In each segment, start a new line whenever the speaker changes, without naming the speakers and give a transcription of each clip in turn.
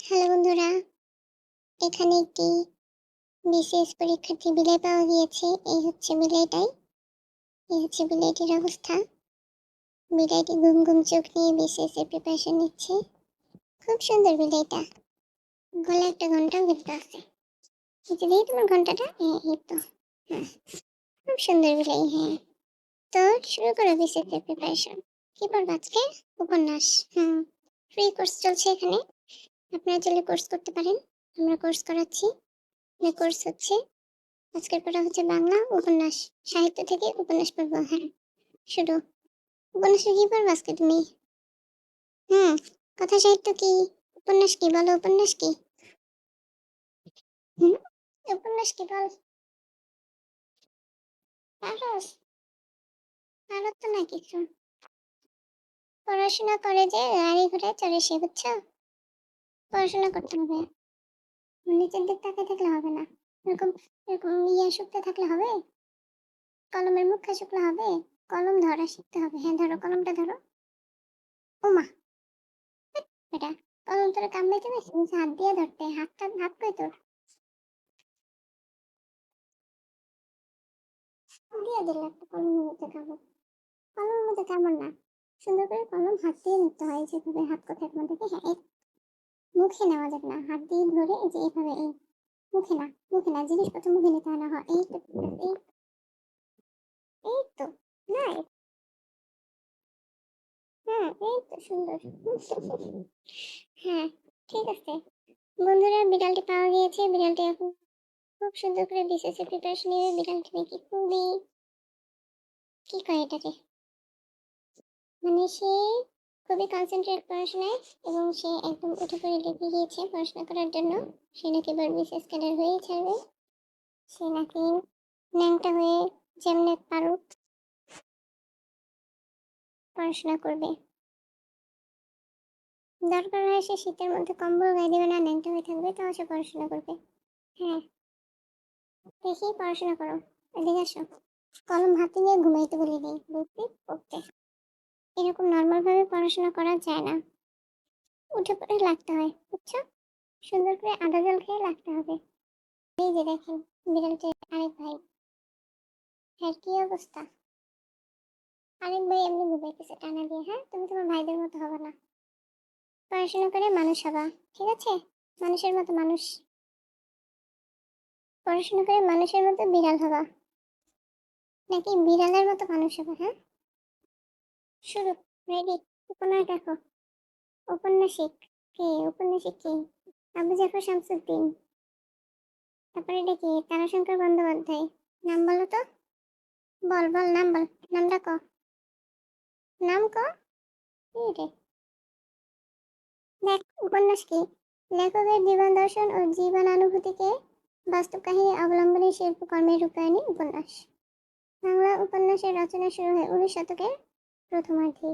Hello বন্ধুরা, এখানে একটি বিশেষ পরীক্ষার্থী বিলাই পাওয়া গিয়েছে। এই হচ্ছে বিলাইটির অবস্থা। বিলাইটি ঘুম ঘুম চোখ নিয়ে বিশেষ এর প্রিপারেশন নিচ্ছে। খুব সুন্দর বিলাইটা। গলায় একটা ঘন্টাও কিন্তু আছে। এই যে দেখি তোমার ঘন্টাটা, হ্যাঁ এই তো। হ্যাঁ, খুব সুন্দর বিলাই। হ্যাঁ, তো শুরু করো বিশেষ এর প্রিপারেশন। কি পড়বা আজকে? উপন্যাস। ফ্রি কোর্স চলছে এখানে, আপনারা চাইলে কোর্স করতে পারেন। আমরা কোর্স করাচ্ছি। কোর্স হচ্ছে আজকের পড়া হচ্ছে বাংলা উপন্যাস, সাহিত্য থেকে উপন্যাস পড়বো। হ্যাঁ, শুরু। উপন্যাসে কি পড়বো আজকে তুমি? হুম, কথা সাহিত্য কি? উপন্যাস কি বলো? উপন্যাস কি? হুম, উপন্যাস কি বল? পারস? পারো তো না কিছু। পড়াশোনা করে যে গাড়ি ঘোড়ায় চড়ে সে, বুঝছো? পড়াশোনা করতে হবে, নিচের দিক তাকিয়ে থাকলে হবে না। এরকম এরকম শুকতে থাকলে হবে? কলমের মুখে শুকলে হবে? কলম ধরা শিখতে হবে। হ্যাঁ ধরো, কলমটা ধরো। ও মা, এটা কলম তোরা কামড়াইতে পারছিস? নিচে হাত দিয়ে ধরতে, হাত কই তোর? দিয়ে দিলে একটা কলমের মধ্যে কামড়। কলমের মধ্যে কামড় না, সুন্দর করে কলম হাত দিয়ে নিতে হয় যেভাবে। হাত কোথায় তোমার থেকে? হ্যাঁ, এই মুখে নেওয়া যাবে না, হাত দিয়ে ধরে এই যে এইভাবে। এই মুখে না, মুখে না, জিনিসপত্র মুখে নিতে হয় না। হয় এই তো, এই এই তো। না হ্যাঁ এই তো সুন্দর। হ্যাঁ, ঠিক আছে বন্ধুরা, বিড়ালটি পাওয়া গিয়েছে। বিড়ালটি এখন খুব সুন্দর করে বিসিএস এর প্রিপারেশন নেবে। বিড়ালটি নাকি খুবই, কি কয় এটাকে, মানে সে খুবই কনসেন্ট্রেট পড়াশোনায়, এবং সে একদম উঠে পড়ে লেগে গিয়েছে পড়াশোনা করার জন্য। সে নাকি এবার বিসিএস ক্যাডার হয়েই ছাড়বে। সে নাকি ন্যাংটা হয়ে যেমনে পারুক পড়াশোনা করবে। দরকার হয় সে শীতের মধ্যে কম্বল গায়ে দেবে না, ন্যাংটা হয়ে থাকবে, তাও সে পড়াশোনা করবে। হ্যাঁ, দেখি পড়াশোনা করো। এদিকে আসো, কলম হাতে নিয়ে ঘুমাইতে বলি নেই, বুঝতে পড়তে। এরকম নর্মাল ভাবে পড়াশোনা করা যায় না, উঠে পড়ে লাগতে হয়, বুঝছো? সুন্দর করে আদা জল খেয়ে লাগতে হবে। এই যে দেখেন, বিড়ালটির আরেক ভাই। হ্যাঁ, কি অবস্থা? আরেক ভাই এমনি ঘুমাইতেছে টানা দিয়ে। হ্যাঁ, তুমি তোমার ভাইদের মতো হবে না, পড়াশোনা করে মানুষ হবা, ঠিক আছে? মানুষের মতো মানুষ, পড়াশোনা করে মানুষের মতো বিড়াল হবা, নাকি বিড়ালের মতো মানুষ হবা? হ্যাঁ, শুরু। রেডি? উপন্যাস দেখো। ঔপন্যাসিক কে? ঔপন্যাসিক কে? আবু জাফর শামসুদ্দিন। তারপরে এটা কি? তারাশঙ্কর বন্দ্যোপাধ্যায়। নাম বলো তো। বল বল, নাম বল, নামটা ক। নাম ক। কি রে? দেখ, উপন্যাস কি? লেখকের জীবন দর্শন ও জীবনানুভূতিকে বাস্তব কাহিনী অবলম্বনে শিল্পকর্মের রূপায়ণী উপন্যাস। বাংলা উপন্যাসের রচনা শুরু হয় 19 শতকের প্রথমার্ধে,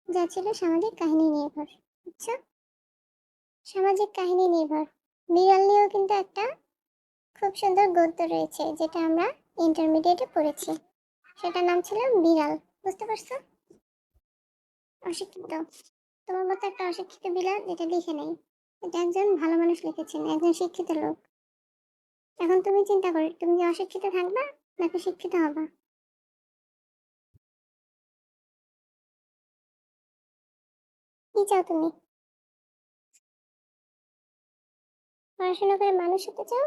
যা ছিল সামাজিক কাহিনী নির্ভর। আচ্ছা, সামাজিক কাহিনী নির্ভর। বিড়াল নিয়েও কিন্তু একটা খুব সুন্দর গদ্য রয়েছে, যেটা আমরা ইন্টারমিডিয়েটে পড়েছি। সেটার নাম ছিল বিড়াল। বুঝতে পারছো? অশিক্ষিত, তোমার মতো একটা অশিক্ষিত বিড়াল যেটা লিখে নেই, এটা একজন ভালো মানুষ লিখেছেন, একজন শিক্ষিত লোক। এখন তুমি চিন্তা করো, তুমি কি অশিক্ষিত থাকবা নাকি শিক্ষিত হবা? কি চাও তুমি? পড়াশোনা করে মানুষ হতে চাও?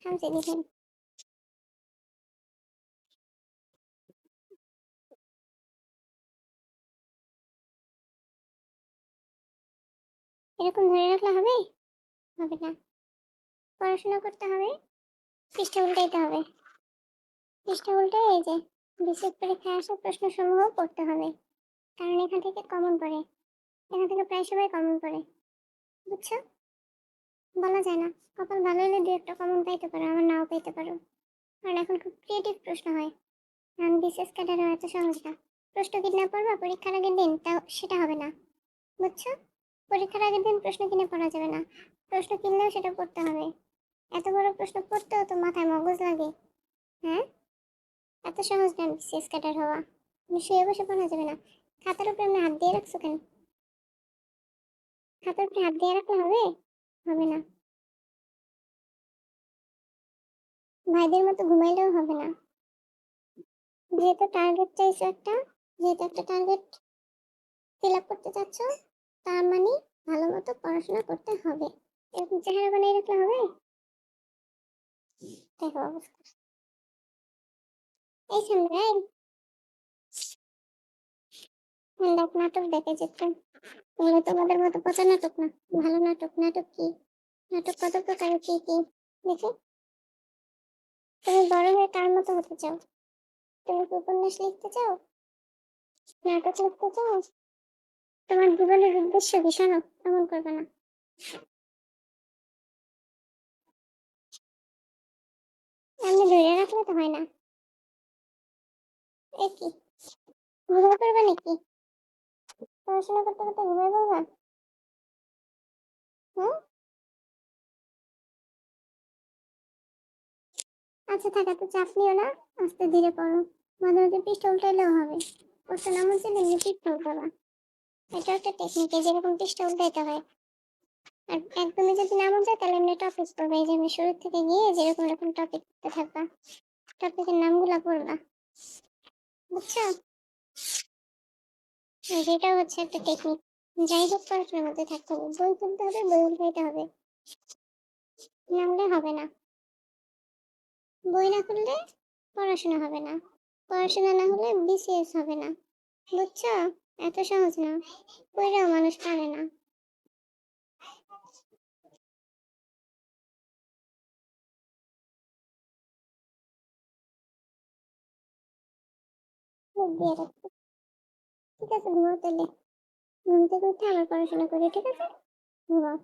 থামছে দেখেন, এরকম ধরে রাখলে হবে? হবে না, পড়াশোনা করতে হবে, পৃষ্ঠা উল্টাইতে হবে। পৃষ্ঠা উল্টে এই যে বিশেষ পরীক্ষায় আসা প্রশ্ন সমূহ পড়তে হবে, কারণ এখান থেকে কমন পড়ে। এখান থেকে প্রায় সবাই কমন পড়ে, বুঝছো? বলা যায় না, কপাল ভালো হলে দু একটা কমন পাইতে পারো, আবার নাও পাইতে পারো। কারণ এখন খুব ক্রিয়েটিভ প্রশ্ন হয়, কারণ বিশেষ ক্যাডারও এত সহজ না। প্রশ্ন কিনে পড়বা পরীক্ষার আগের দিন, তাও সেটা হবে না, বুঝছো? পরীক্ষার আগের দিন প্রশ্ন কিনে পড়া যাবে না, প্রশ্ন কিনলেও সেটা পড়তে হবে। এত বড় প্রশ্ন পড়তেও তো মাথায় মগজ লাগে। হ্যাঁ, এত সহজ না বিসিএস ক্যাডার হওয়া। শুয়ে বসে পড়া যাবে না। খাতার উপরে আপনি হাত দিয়ে রাখছো কেন? খাতার উপরে হাত দিয়ে রাখলে হবে? হবে না। ভাইদের মতো ঘুমাইলেও হবে না। যেহেতু টার্গেট চাইছো একটা, যেহেতু একটা টার্গেট ফিল আপ করতে চাচ্ছ, তার মানে ভালো মতো পড়াশোনা করতে হবে। এরকম চেহারা বানিয়ে রাখলে হবে? দেখো অবস্থা। এই সামনে দেখ নাটক দেখে যেতাম। ওগুলো তোমাদের মতো পচা নাটক না। ভালো নাটক। নাটক কি? নাটক কত প্রকারের কি কি? দেখি। তুমি বড় হয়ে কার মতো হতে চাও? তুমি কি উপন্যাস লিখতে চাও? নাটক লিখতে চাও? তোমার জীবনের উদ্দেশ্য কি শোনো? এমন করবে না। এমনি ধরে রাখলে তো হয় না। এ কি? ঘুমিয়ে পড়বে নাকি? পড়াশোনা করতে করতে ঘুমিয়ে পড়বা? হুম? আচ্ছা থাক, এত চাপ নিও না। আস্তে ধীরে পড়ো। মাঝে মাঝে পৃষ্ঠা উল্টাইলেও হবে। পড়তে না মন চাইলে এমনি পৃষ্ঠা উল্টাবা। এটা একটা টেকনিক, যেরকম পৃষ্ঠা উল্টাইতে হয়। আর একদমই যদি না মন চায় তাহলে এমনি টপিক পড়বে। এই যে আমি শুরু থেকে গিয়ে যেরকম এরকম টপিক পড়তে থাকবা। টপিকের নামগুলা পড়বা। বুঝছো? যেটা হচ্ছে একটা টেকনিক। যাই হোক পড়াশোনার মধ্যে থাকতে হবে। বই কিনতে হবে, বই উল্টাইতে হবে। নাহলে হবে না। বই না খুললে পড়াশোনা হবে না। পড়াশোনা না হলে বিসিএস হবে না। বুঝছো? এত সহজ না। পড়াও মানুষ পারে না। মুখ দিয়ে রাখো। ঠিক আছে, ঘুমাও তাহলে। ঘুম থেকে উঠে আবার পড়াশোনা করি, ঠিক আছে? ঘুমাও।